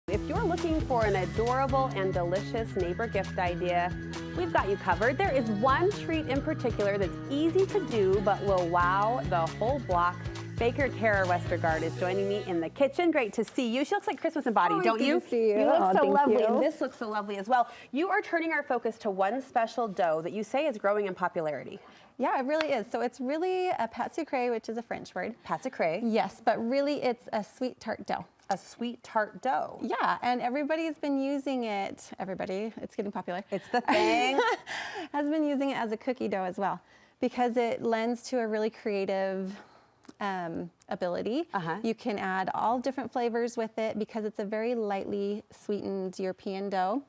If you're looking for an adorable and delicious neighbor gift idea, we've got you covered. There is one treat in particular that's easy to do but will wow the whole block. Baker Khara Westergard is joining me in the kitchen. Great to see you. She looks like Christmas embodied, don't you? Good to see you. You look so lovely, you. and this looks so lovely as well. You are turning our focus to one special dough that you say is growing in popularity. Yeah, it really is. So it's really a pâte sucrée, which is a French word. Pâte sucrée. Yes, but really it's a sweet tart dough. A sweet tart dough. Yeah, and everybody's been using it. Everybody, it's getting popular. It's the thing. Has been using it as a cookie dough as well, because it lends to a really creative ability. You can add all different flavors with it because it's a very lightly sweetened European dough.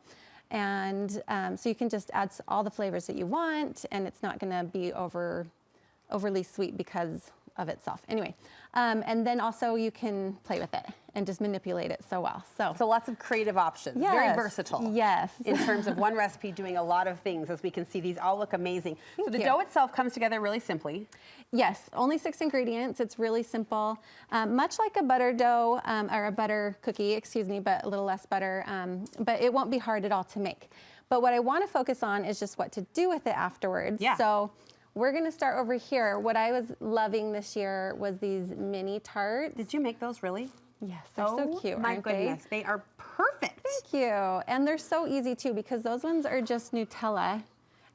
And so you can just add all the flavors that you want, and it's not gonna be overly sweet because of itself. Anyway, and then also you can play with it and just manipulate it so well. So lots of creative options. Yes, very versatile. Yes. In terms of one recipe doing a lot of things. As we can see, these all look amazing. So the you. dough itself comes together really simply. Yes, only 6 ingredients. It's really simple. Much like a butter dough, or a butter cookie, excuse me, but a little less butter. But it won't be hard at all to make. But what I want to focus on is just what to do with it afterwards. Yeah. So we're going to start over here. What I was loving this year was these mini tarts. Did you make those really? Yes, they're so cute, my aren't goodness, they are perfect. Thank you. And they're so easy too, because those ones are just Nutella.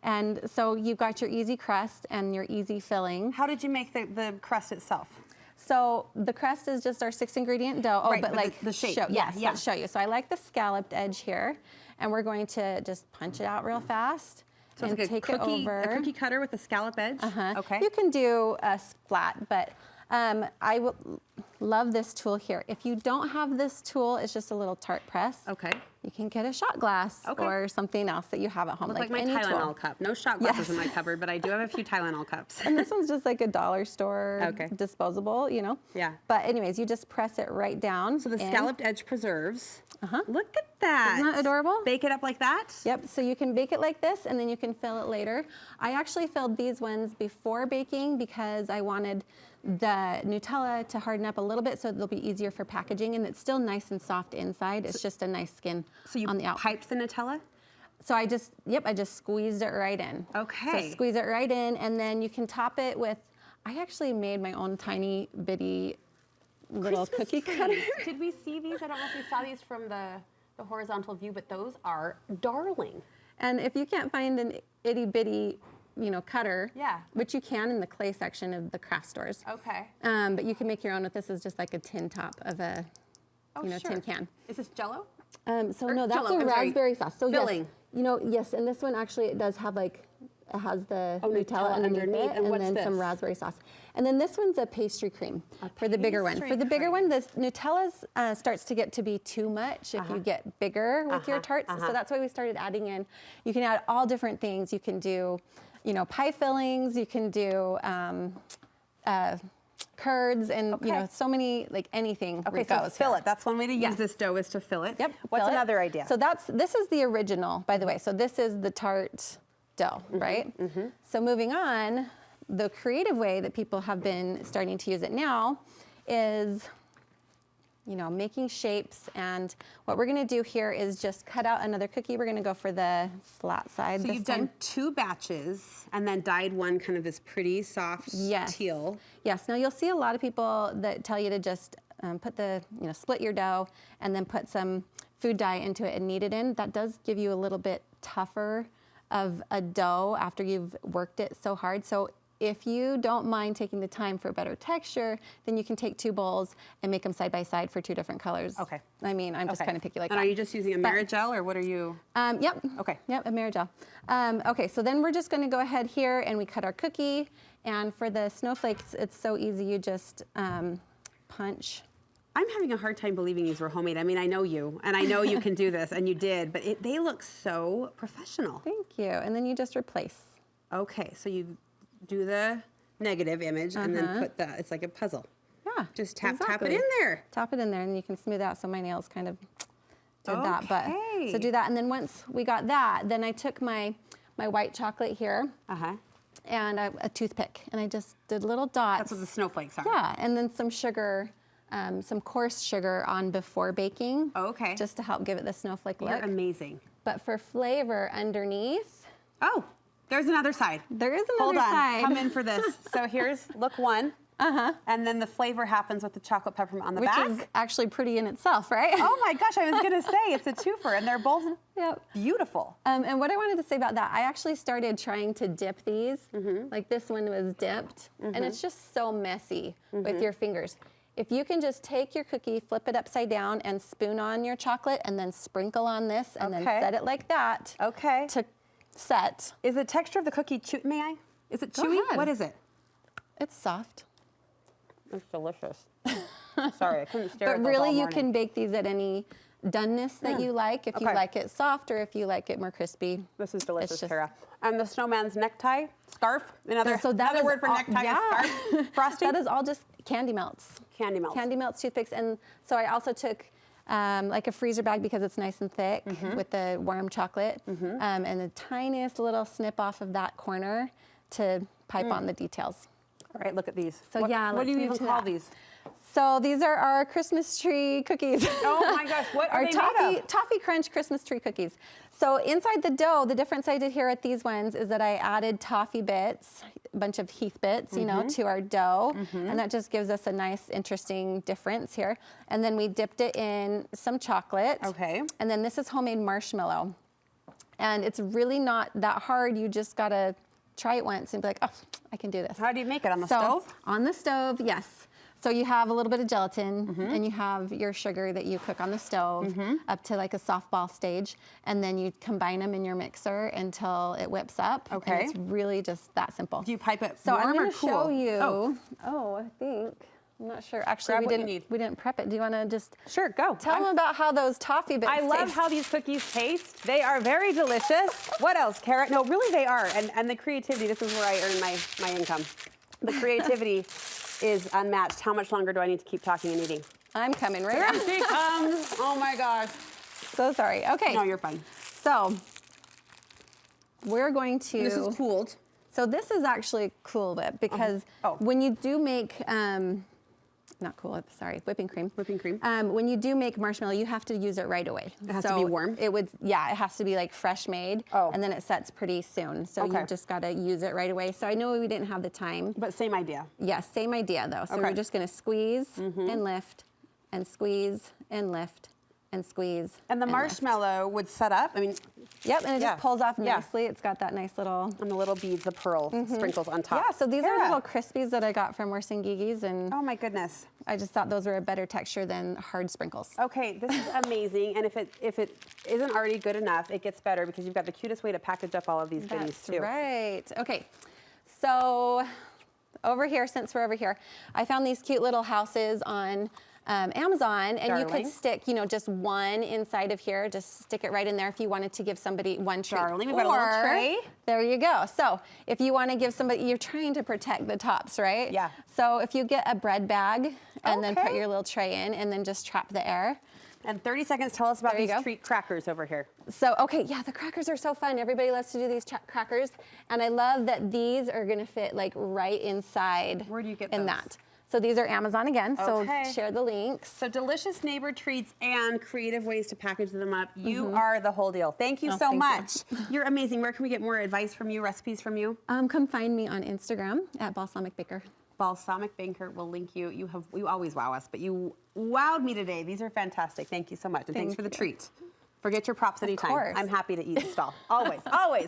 And so you've got your easy crust and your easy filling. How did you make the crust itself? So the crust is just our 6 ingredient dough. Oh, right, but like the shape. Yes, let's show you. So I like the scalloped edge here, and we're going to just punch it out real fast. So and it's like take it over. A cookie cutter with a scallop edge? Okay. You can do a flat, but I love this tool here. If you don't have this tool, it's just a little tart press. Okay. You can get a shot glass or something else that you have at home. Look like my Tylenol cup. No shot glasses in my cupboard, but I do have a few Tylenol cups. And this one's just like a dollar store disposable, you know? Yeah. But anyways, you just press it right down. So the scalloped edge preserves. Look at that. Isn't that adorable? Bake it up like that? Yep, so you can bake it like this and then you can fill it later. I actually filled these ones before baking because I wanted the Nutella to harden up a little bit so they'll be easier for packaging, and it's still nice and soft inside. It's just a nice skin on the outside. Piped the Nutella? So I just squeezed it right in. Okay. So squeeze it right in, and then you can top it with, I actually made my own tiny bitty little cookie cutter. Did we see these? I don't know if we saw these from the horizontal view, but those are darling. And if you can't find an itty bitty cutter, which you can in the clay section of the craft stores. Okay. But you can make your own with this. Is just like a tin top of a tin can. Is this Jell-O? So no, that's a raspberry sauce. So filling. Yes, yes, and this one actually it does have it has the Nutella underneath it, and then some raspberry sauce. And then this one's a pastry cream for the bigger one. For the bigger one, the Nutella starts to get to be too much if you get bigger with your tarts. So that's why we started adding in. You can add all different things. You can do, pie fillings. You can do curds, and so many, like anything. Okay, so fill it. That's one way to use this dough, is to fill it. Yep. What's another idea? So this is the original, by the way. So this is the tart dough, right? So moving on, the creative way that people have been starting to use it now is, making shapes. And what we're gonna do here is just cut out another cookie. We're gonna go for the flat side this time. So you've done 2 batches and then dyed one kind of this pretty soft teal. Yes, now you'll see a lot of people that tell you to just put split your dough and then put some food dye into it and knead it in. That does give you a little bit tougher of a dough after you've worked it so hard. So if you don't mind taking the time for better texture, then you can take 2 bowls and make them side by side for 2 different colors. Okay. I mean, I'm just kind of picky like that. And are you just using a Marigel, or what are you? Yep. Okay. Yep, a Marigel. Okay, so then we're just gonna go ahead here and we cut our cookie. And for the snowflakes, it's so easy. You just punch. I'm having a hard time believing these were homemade. I mean, I know you, and I know you can do this, and you did, but they look so professional. Thank you. And then you just replace. Okay, so you do the negative image and then put it's like a puzzle. Yeah. Just tap it in there. Tap it in there, and you can smooth out. So my nails kind of did that. But so do that, and then once we got that, then I took my white chocolate here. And a toothpick, and I just did little dots. That's what the snowflakes are. Yeah, and then some sugar some coarse sugar on before baking. Oh, okay. Just to help give it the snowflake look. You're amazing. But for flavor underneath. Oh, there's another side. There is another side. Come in for this. So here's look one. And then the flavor happens with the chocolate peppermint on the back. Which is actually pretty in itself, right? Oh my gosh, I was gonna say, it's a twofer, and they're both beautiful. And what I wanted to say about that, I actually started trying to dip these. Like this one was dipped, and it's just so messy with your fingers. If you can just take your cookie, flip it upside down, and spoon on your chocolate, and then sprinkle on this, and then set it like that to set. Is the texture of the cookie chewy? May I? Is it chewy? What is it? It's soft. It's delicious. Sorry, I couldn't stare at But those really, all you morning. can bake these at any doneness that you like. If you like it soft or if you like it more crispy. This is delicious, Khara. And the snowman's necktie, scarf, another word for necktie is scarf. Frosting? That is all just candy melts. Candy melts. Candy melts, toothpicks. And so I also took like a freezer bag because it's nice and thick with the warm chocolate and the tiniest little snip off of that corner to pipe on the details. All right, look at these. So what do you even call these? So these are our Christmas tree cookies. Oh my gosh, what are they made of? Toffee Crunch Christmas tree cookies. So inside the dough, the difference I did here at these ones is that I added toffee bits, a bunch of Heath bits, you know, to our dough. And that just gives us a nice, interesting difference here. And then we dipped it in some chocolate. Okay. And then this is homemade marshmallow. And it's really not that hard. You just gotta try it once and be like, oh, I can do this. How do you make it, on the stove? On the stove, yes. So you have a little bit of gelatin and you have your sugar that you cook on the stove up to like a softball stage, and then you combine them in your mixer until it whips up. Okay. And it's really just that simple. Do you pipe it so warm I'm or gonna cool? show you. Oh, I think. I'm not sure. Actually, we didn't prep it. Do you want to just go. Tell them about how those toffee bits taste. I love how these cookies taste. They are very delicious. What else, Khara? No, really they are. And the creativity, this is where I earn my income. The creativity is unmatched. How much longer do I need to keep talking and eating? I'm coming right now. Here she comes. Oh my gosh. So sorry. Okay. No, you're fine. So we're going to. This is cooled. So this is actually a cool whip because when you do make, not cool whip, sorry, whipping cream. Whipping cream. When you do make marshmallow, you have to use it right away. It has to be warm? It has to be like fresh made, and then it sets pretty soon. So you just gotta use it right away. So I know we didn't have the time. But same idea. Yes, same idea though. So we're just gonna squeeze and lift, and squeeze and lift, and squeeze. And the marshmallow would set up, I mean. Yep, and it just pulls off nicely. It's got that nice little. And the little beads, the pearl sprinkles on top. Yeah, so these are little crispies that I got from Westergard's, and oh my goodness. I just thought those were a better texture than hard sprinkles. Okay, this is amazing. And if it isn't already good enough, it gets better because you've got the cutest way to package up all of these goodies too. That's right. Okay, so over here, since we're over here, I found these cute little houses on Amazon, and you could stick, just one inside of here. Just stick it right in there if you wanted to give somebody one treat. Darling, we've got a little tray. There you go. So if you want to give somebody, you're trying to protect the tops, right? Yeah. So if you get a bread bag and then put your little tray in, and then just trap the air. And 30 seconds, tell us about these treat crackers over here. So, the crackers are so fun. Everybody loves to do these crackers. And I love that these are gonna fit like right inside. Where do you get in those? that? So these are Amazon again, so share the links. So delicious neighbor treats and creative ways to package them up. You are the whole deal. Thank you so much. You're amazing. Where can we get more advice from you, recipes from you? Come find me on Instagram at Balsamic Baker. Balsamic Baker will link you. You always wow us, but you wowed me today. These are fantastic. Thank you so much. And thanks for the treat. Forget your props anytime. Course. I'm happy to eat the stall. Always, always.